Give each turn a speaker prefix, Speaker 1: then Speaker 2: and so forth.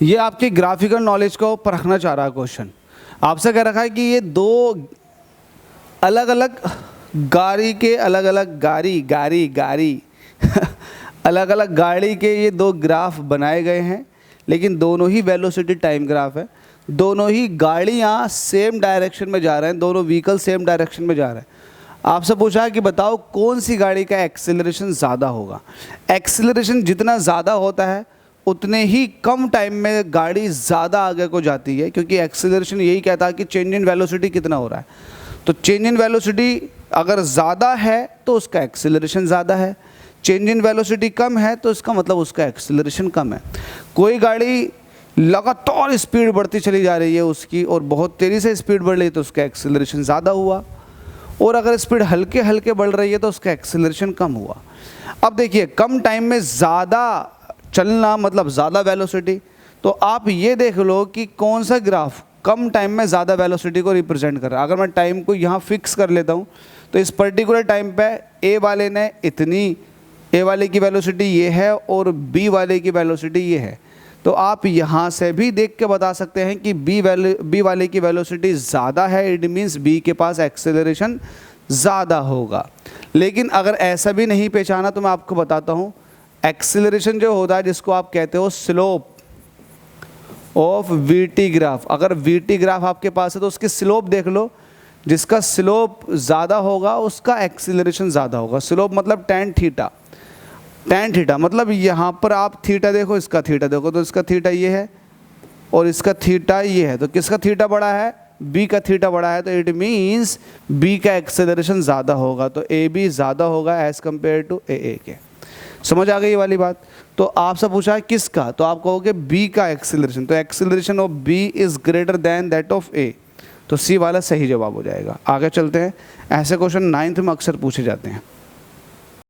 Speaker 1: ये आपकी graphical knowledge को परखना चाह रहा है क्वेश्चन। आपसे कह रखा है कि ये दो अलग अलग गाड़ी के अलग अलग गाड़ी अलग अलग गाड़ी के ये दो ग्राफ बनाए गए हैं, लेकिन दोनों ही वेलोसिटी टाइम ग्राफ है। दोनों ही गाड़ियाँ सेम डायरेक्शन में जा रहे हैं, दोनों व्हीकल सेम डायरेक्शन में जा रहे हैं। आपसे पूछा है कि बताओ कौन सी गाड़ी का एक्सेलरेशन ज़्यादा होगा। एक्सेलरेशन जितना ज़्यादा होता है उतने ही कम टाइम में गाड़ी ज़्यादा आगे को जाती है, क्योंकि एक्सेलरेशन यही कहता है कि चेंज इन वेलोसिटी कितना हो रहा है। तो चेंज इन वेलोसिटी अगर ज़्यादा है तो उसका एक्सेलरेशन ज़्यादा है, चेंज इन वेलोसिटी कम है तो इसका मतलब उसका एक्सेलरेशन कम है। कोई गाड़ी लगातार स्पीड बढ़ती चली जा रही है उसकी और बहुत तेज़ी से स्पीड बढ़ रही है तो उसका एक्सेलरेशन ज़्यादा हुआ, और अगर स्पीड हल्के हल्के बढ़ रही है तो उसका एक्सेलरेशन कम हुआ। अब देखिए, कम टाइम में ज़्यादा चलना मतलब ज़्यादा वेलोसिटी। तो आप ये देख लो कि कौन सा ग्राफ कम टाइम में ज़्यादा वेलोसिटी को रिप्रेजेंट कर रहा है। अगर मैं टाइम को यहाँ फिक्स कर लेता हूँ तो इस पर्टिकुलर टाइम पे ए वाले ने इतनी, ए वाले की वेलोसिटी ये है और बी वाले की वेलोसिटी ये है। तो आप यहाँ से भी देख के बता सकते हैं कि बी वाले की वेलोसिटी ज़्यादा है, इट मीन्स बी के पास एक्सेलरेशन ज़्यादा होगा। लेकिन अगर ऐसा भी नहीं पहचाना तो मैं आपको बताता हूँ, एक्सेलरेशन जो होता है जिसको आप कहते हो स्लोप ऑफ वीटी ग्राफ, अगर वीटी ग्राफ आपके पास है तो उसकी स्लोप देख लो। जिसका स्लोप ज़्यादा होगा उसका एक्सेलरेशन ज़्यादा होगा। स्लोप मतलब टैन थीटा, टैन थीटा मतलब यहाँ पर आप थीटा देखो, इसका थीटा देखो, तो इसका थीटा ये है और इसका थीटा ये है। तो किसका थीटा बड़ा है? बी का थीटा बड़ा है, तो इट मीन्स बी का एक्सेलरेशन ज़्यादा होगा। तो ए बी ज़्यादा होगा एज़ कम्पेयर टू ए के। समझ आ गई ये वाली बात। तो आपसे पूछा है किसका, तो आप कहोगे बी का एक्सेलरेशन। तो acceleration of B is greater than that of A, तो सी वाला सही जवाब हो जाएगा। आगे चलते हैं। ऐसे क्वेश्चन 9th में अक्सर पूछे जाते हैं।